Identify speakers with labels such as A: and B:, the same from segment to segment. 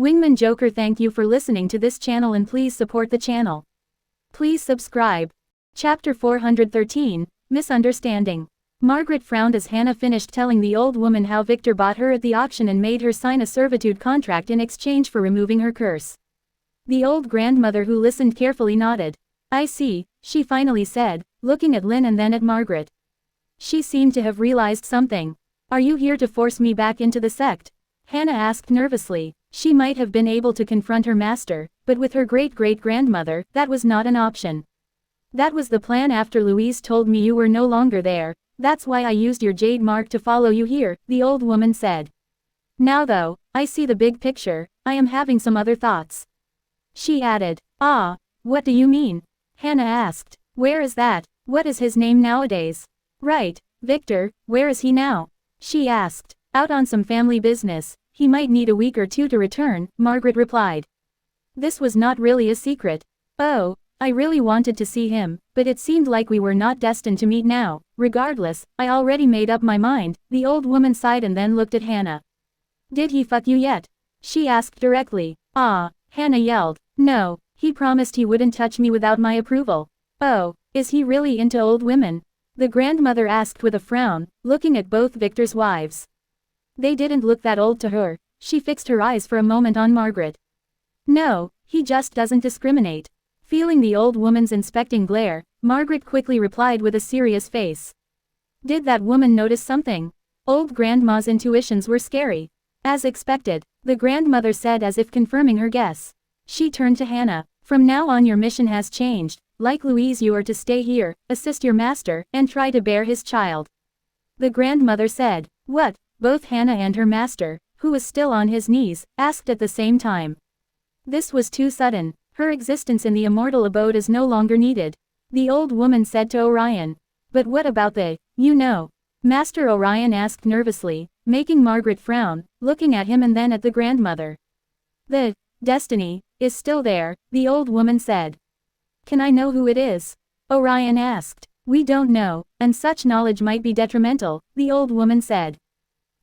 A: Wingman Joker, thank you for listening to this channel and please support the channel. Please subscribe. Chapter 413, Misunderstanding. Margaret frowned as Hannah finished telling the old woman how Victor bought her at the auction and made her sign a servitude contract in exchange for removing her curse. The old grandmother, who listened carefully, nodded. I see, she finally said, looking at Lynn and then at Margaret. She seemed to have realized something. Are you here to force me back into the sect? Hannah asked nervously. She might have been able to confront her master, but with her great-great-grandmother, that was not an option. That was the plan after Louise told me you were no longer there. That's why I used your jade mark to follow you here, the old woman said. Now though, I see the big picture, I am having some other thoughts. She added. Ah, what do you mean? Hannah asked. Where is that? What is his name nowadays? Right, Victor, where is he now? She asked. Out on some family business. He might need a week or two to return, Margaret replied. This was not really a secret. Oh, I really wanted to see him, but it seemed like we were not destined to meet now. Regardless, I already made up my mind, the old woman sighed and then looked at Hannah. Did he fuck you yet? She asked directly. Ah, Hannah yelled. No, he promised he wouldn't touch me without my approval. Oh, is he really into old women? The grandmother asked with a frown, looking at both Victor's wives. They didn't look that old to her. She fixed her eyes for a moment on Margaret. No, he just doesn't discriminate. Feeling the old woman's inspecting glare, Margaret quickly replied with a serious face. Did that woman notice something? Old grandma's intuitions were scary. As expected, the grandmother said as if confirming her guess. She turned to Hannah. From now on your mission has changed. Like Louise, you are to stay here, assist your master, and try to bear his child. The grandmother said. What? Both Hannah and her master, who was still on his knees, asked at the same time. This was too sudden. Her existence in the immortal abode is no longer needed. The old woman said to Orion. But what about the, Master Orion asked nervously, making Margaret frown, looking at him and then at the grandmother. The destiny is still there, the old woman said. Can I know who it is? Orion asked. We don't know, and such knowledge might be detrimental, the old woman said.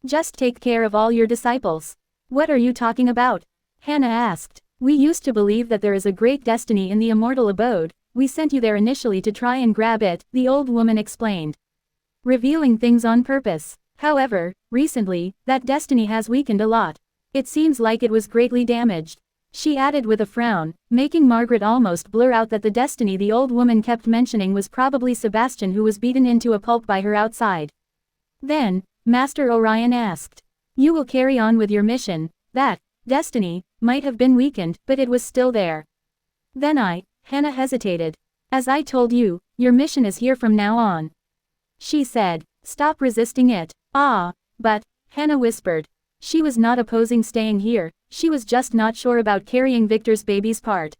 A: Just take care of all your disciples. What are you talking about? Hannah asked. We used to believe that there is a great destiny in the immortal abode. We sent you there initially to try and grab it, the old woman explained. Revealing things on purpose. However, recently, that destiny has weakened a lot. It seems like it was greatly damaged. She added with a frown, making Margaret almost blur out that the destiny the old woman kept mentioning was probably Sebastian, who was beaten into a pulp by her outside. Then, Master Orion asked. You will carry on with your mission. That destiny might have been weakened, but it was still there. Then Hannah hesitated. As I told you, your mission is here from now on. She said. Stop resisting it. Ah, but, Hannah whispered. She was not opposing staying here, she was just not sure about carrying Victor's baby's part.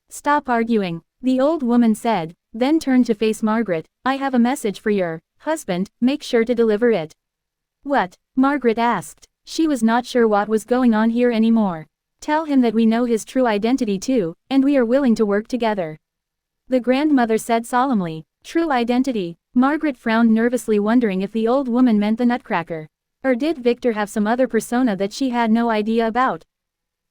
A: Stop arguing, the old woman said, then turned to face Margaret. I have a message for your husband, make sure to deliver it. What? Margaret asked. She was not sure what was going on here anymore. Tell him that we know his true identity too, and we are willing to work together. The grandmother said solemnly. True identity? Margaret frowned nervously, wondering if the old woman meant the Nutcracker. Or did Victor have some other persona that she had no idea about?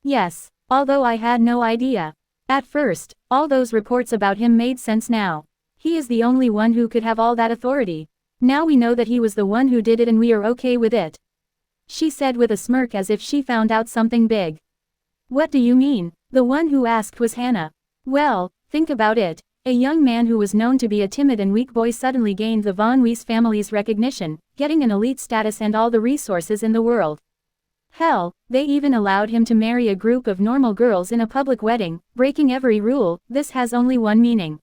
A: Yes, although I had no idea. At first, all those reports about him made sense now. He is the only one who could have all that authority. Now we know that he was the one who did it and we are okay with it. She said with a smirk as if she found out something big. What do you mean? The one who asked was Hannah. Well, think about it. A young man who was known to be a timid and weak boy suddenly gained the Von Weiss family's recognition, getting an elite status and all the resources in the world. Hell, they even allowed him to marry a group of normal girls in a public wedding, breaking every rule. This has only one meaning.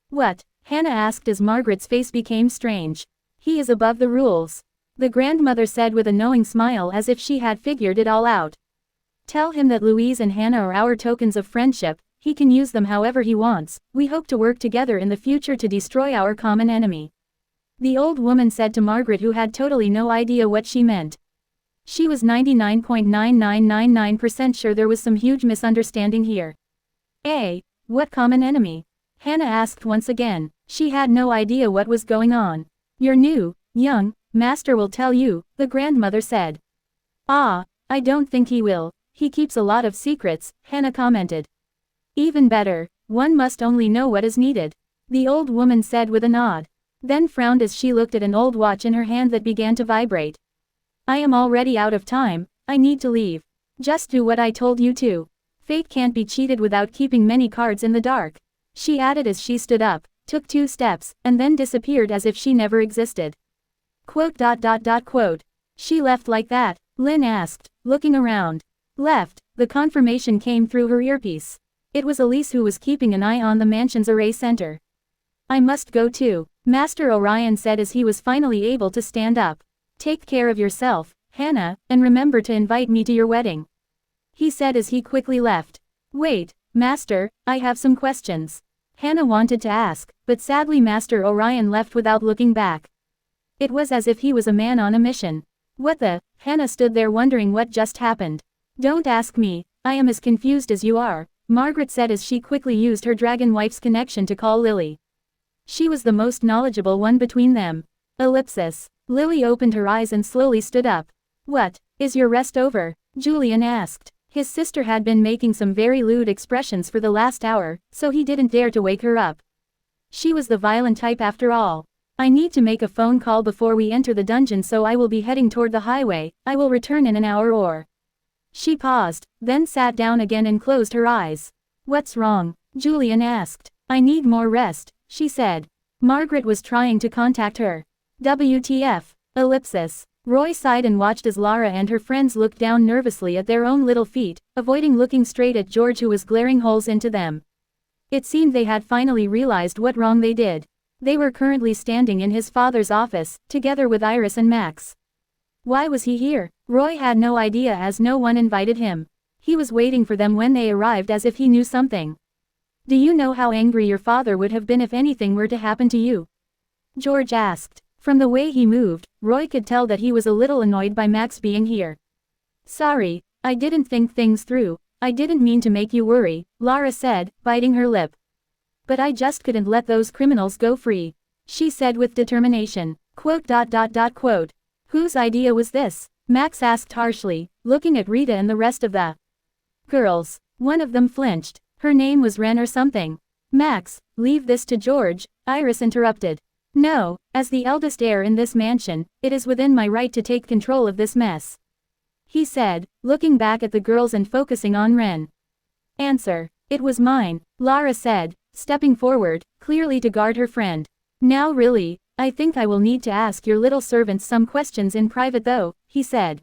A: What? Hannah asked as Margaret's face became strange. He is above the rules. The grandmother said with a knowing smile as if she had figured it all out. Tell him that Louise and Hannah are our tokens of friendship. He can use them however he wants. We hope to work together in the future to destroy our common enemy. The old woman said to Margaret, who had totally no idea what she meant. She was 99.9999% sure there was some huge misunderstanding here. What common enemy? Hannah asked once again. She had no idea what was going on. Your new, young, master will tell you, the grandmother said. Ah, I don't think he will. He keeps a lot of secrets, Hannah commented. Even better, one must only know what is needed, the old woman said with a nod. Then frowned as she looked at an old watch in her hand that began to vibrate. I am already out of time, I need to leave. Just do what I told you to. Fate can't be cheated without keeping many cards in the dark, she added as she stood up, took 2 steps, and then disappeared as if she never existed. Quote. She left like that? Lynn asked, looking around. Left, the confirmation came through her earpiece. It was Elise who was keeping an eye on the mansion's array center. I must go too, Master Orion said as he was finally able to stand up. Take care of yourself, Hannah, and remember to invite me to your wedding, he said as he quickly left. Wait, Master, I have some questions, Hannah wanted to ask, but sadly Master Orion left without looking back. It was as if he was a man on a mission. What the? Hannah stood there wondering what just happened. Don't ask me, I am as confused as you are, Margaret said as she quickly used her dragon wife's connection to call Lily. She was the most knowledgeable one between them. Ellipsis. Lily opened her eyes and slowly stood up. What, is your rest over? Julian asked. His sister had been making some very lewd expressions for the last hour, so he didn't dare to wake her up. She was the violent type after all. I need to make a phone call before we enter the dungeon, so I will be heading toward the highway. I will return in an hour or. She paused, then sat down again and closed her eyes. What's wrong? Julian asked. I need more rest, she said. Margaret was trying to contact her. WTF. Ellipsis. Roy sighed and watched as Lara and her friends looked down nervously at their own little feet, avoiding looking straight at George who was glaring holes into them. It seemed they had finally realized what wrong they did. They were currently standing in his father's office, together with Iris and Max. Why was he here? Roy had no idea as no one invited him. He was waiting for them when they arrived as if he knew something. Do you know how angry your father would have been if anything were to happen to you? George asked. From the way he moved, Roy could tell that he was a little annoyed by Max being here. Sorry, I didn't think things through, I didn't mean to make you worry, Lara said, biting her lip. But I just couldn't let those criminals go free, she said with determination. Quote. Whose idea was this? Max asked harshly, looking at Rita and the rest of the girls. One of them flinched. Her name was Ren or something. Max, leave this to George, Iris interrupted. No, as the eldest heir in this mansion, it is within my right to take control of this mess, he said, looking back at the girls and focusing on Ren. Answer. It was mine, Lara said, stepping forward, clearly to guard her friend. Now really, I think I will need to ask your little servants some questions in private though, he said.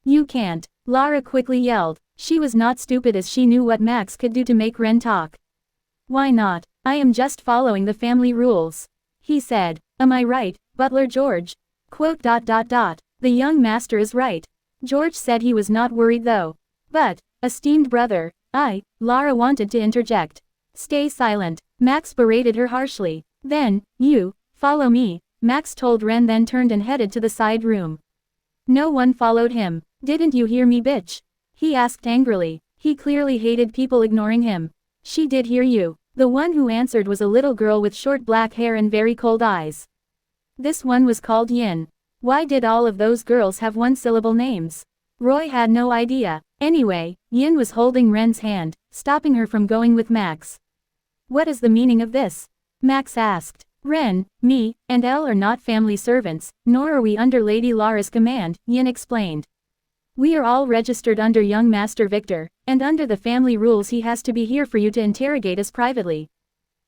A: You can't, Lara quickly yelled. She was not stupid as she knew what Max could do to make Ren talk. Why not? I am just following the family rules, he said. Am I right, Butler George? Quote. The young master is right. George said he was not worried though. But, esteemed brother, Lara wanted to interject. Stay silent, Max berated her harshly. Then, you, follow me, Max told Ren, then turned and headed to the side room. No one followed him. Didn't you hear me, bitch? He asked angrily. He clearly hated people ignoring him. She did hear you. The one who answered was a little girl with short black hair and very cold eyes. This one was called Yin. Why did all of those girls have one-syllable names? Roy had no idea. Anyway, Yin was holding Ren's hand, stopping her from going with Max. What is the meaning of this? Max asked. Ren, me, and Elle are not family servants, nor are we under Lady Lara's command, Yin explained. We are all registered under young Master Victor, and under the family rules he has to be here for you to interrogate us privately,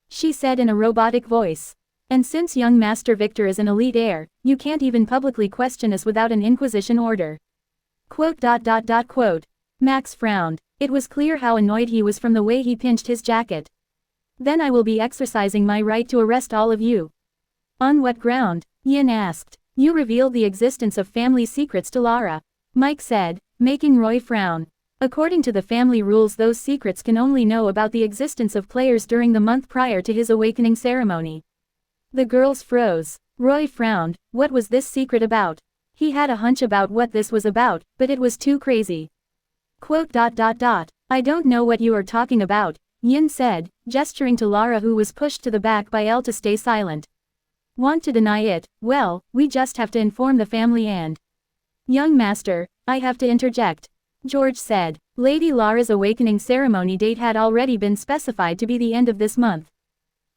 A: she said in a robotic voice. And since young Master Victor is an elite heir, you can't even publicly question us without an Inquisition order. Quote. Max frowned. It was clear how annoyed he was from the way he pinched his jacket. Then I will be exercising my right to arrest all of you. On what ground? Yin asked. You revealed the existence of family secrets to Lara, Mike said, making Roy frown. According to the family rules, those secrets can only know about the existence of players during the month prior to his awakening ceremony. The girls froze. Roy frowned. What was this secret about? He had a hunch about what this was about, but it was too crazy. Quote. I don't know what you are talking about, Yin said, gesturing to Lara, who was pushed to the back by Elle to stay silent. Want to deny it? Well, we just have to inform the family and. Young master, I have to interject. George said. Lady Lara's awakening ceremony date had already been specified to be the end of this month.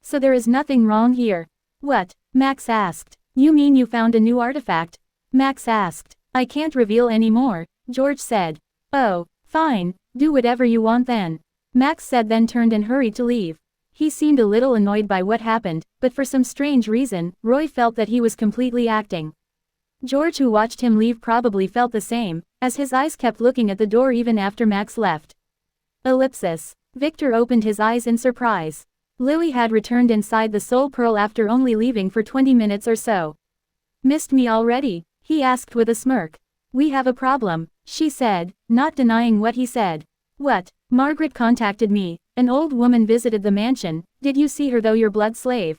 A: So there is nothing wrong here. What? Max asked. You mean you found a new artifact? Max asked. I can't reveal any more, George said. Oh, fine, do whatever you want then. Max said, then turned and hurried to leave. He seemed a little annoyed by what happened, but for some strange reason, Roy felt that he was completely acting. George, who watched him leave, probably felt the same, as his eyes kept looking at the door even after Max left. Ellipsis. Victor opened his eyes in surprise. Lily had returned inside the Soul Pearl after only leaving for 20 minutes or so. Missed me already? He asked with a smirk. We have a problem, she said, not denying what he said. What? Margaret contacted me. An old woman visited the mansion. Did you see her, though, your blood slave?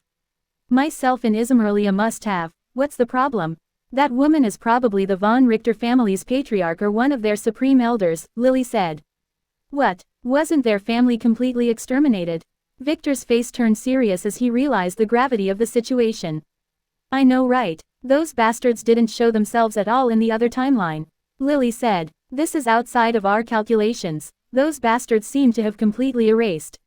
A: Myself and Ismerlia must have. What's the problem? That woman is probably the von Richter family's patriarch or one of their supreme elders, Lily said. What? Wasn't their family completely exterminated? Victor's face turned serious as he realized the gravity of the situation. I know, right? Those bastards didn't show themselves at all in the other timeline. Lily said. This is outside of our calculations. Those bastards seem to have completely erased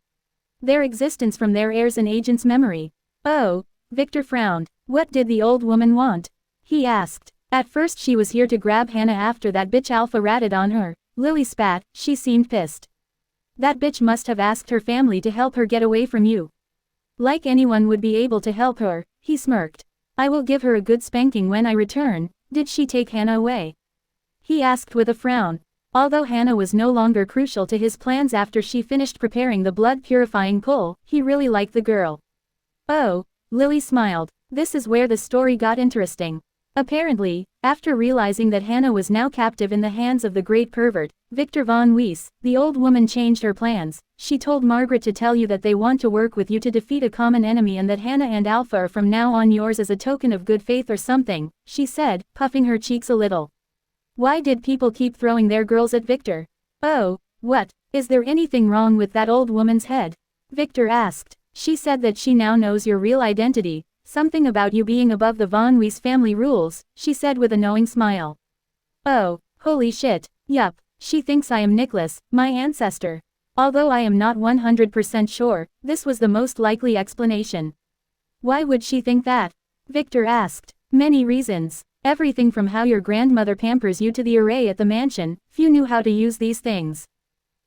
A: their existence from their heirs and agents' memory. Oh, Victor frowned. What did the old woman want? He asked. At first she was here to grab Hannah, after that bitch Alpha ratted on her. Lily spat. She seemed pissed. That bitch must have asked her family to help her get away from you. Like anyone would be able to help her, he smirked. I will give her a good spanking when I return. Did she take Hannah away? He asked with a frown. Although Hannah was no longer crucial to his plans after she finished preparing the blood-purifying coal, he really liked the girl. Oh, Lily smiled. This is where the story got interesting. Apparently, after realizing that Hannah was now captive in the hands of the great pervert, Victor von Weiss, the old woman changed her plans. She told Margaret to tell you that they want to work with you to defeat a common enemy, and that Hannah and Alpha are from now on yours as a token of good faith or something, she said, puffing her cheeks a little. Why did people keep throwing their girls at Victor? Oh, what? Is there anything wrong with that old woman's head? Victor asked. She said that she now knows your real identity. Something about you being above the von Weiss family rules, she said with a knowing smile. Oh, holy shit, yup, she thinks I am Nicholas, my ancestor. Although I am not 100% sure, this was the most likely explanation. Why would she think that? Victor asked. Many reasons. Everything from how your grandmother pampers you to the array at the mansion. Few knew how to use these things.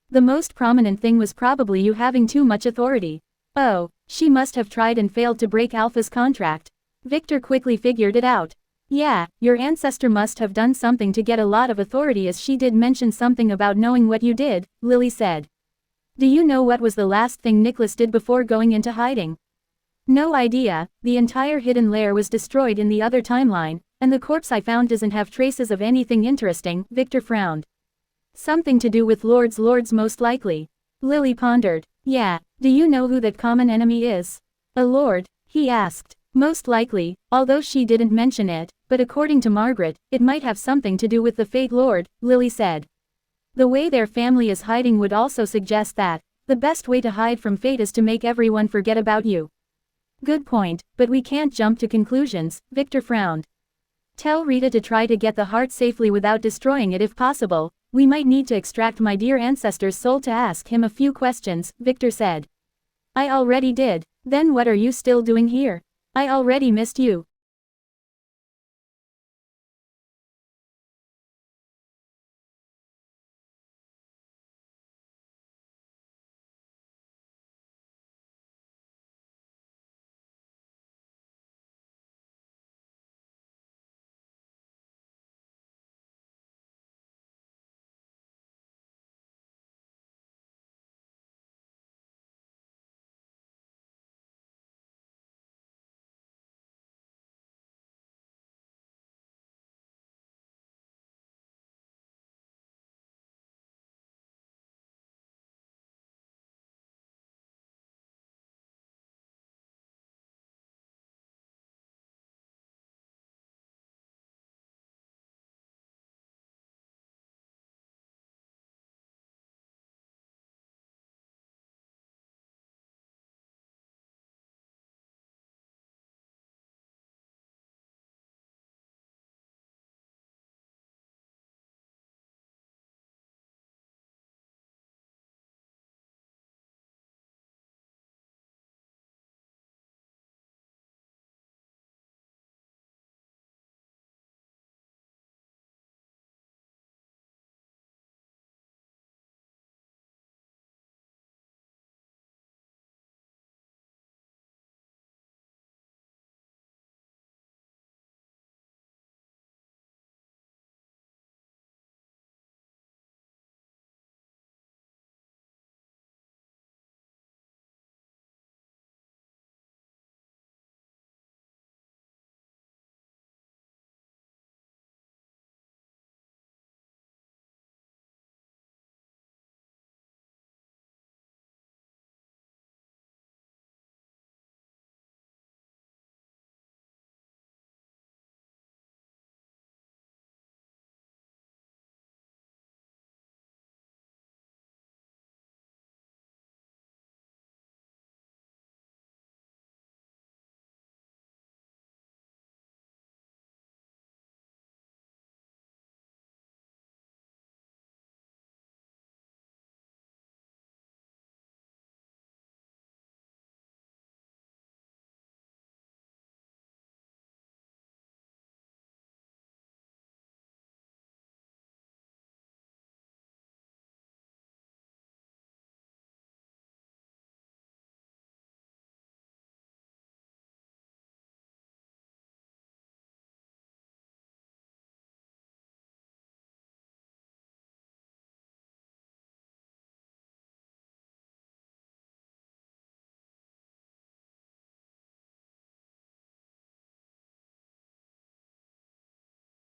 A: The most prominent thing was probably you having too much authority. Oh, she must have tried and failed to break Alpha's contract. Victor quickly figured it out. Yeah, your ancestor must have done something to get a lot of authority, as she did mention something about knowing what you did, Lily said. Do you know what was the last thing Nicholas did before going into hiding? No idea. The entire hidden lair was destroyed in the other timeline, and the corpse I found doesn't have traces of anything interesting, Victor frowned. Something to do with lords most likely. Lily pondered. Yeah, do you know who that common enemy is? A lord? He asked. Most likely, although she didn't mention it, but according to Margaret, it might have something to do with the Fate Lord, Lily said. The way their family is hiding would also suggest that the best way to hide from fate is to make everyone forget about you. Good point, but we can't jump to conclusions, Victor frowned. Tell Rita to try to get the heart safely without destroying it if possible. We might need to extract my dear ancestor's soul to ask him a few questions, Victor said. I already did. Then what are you still doing here? I already missed you.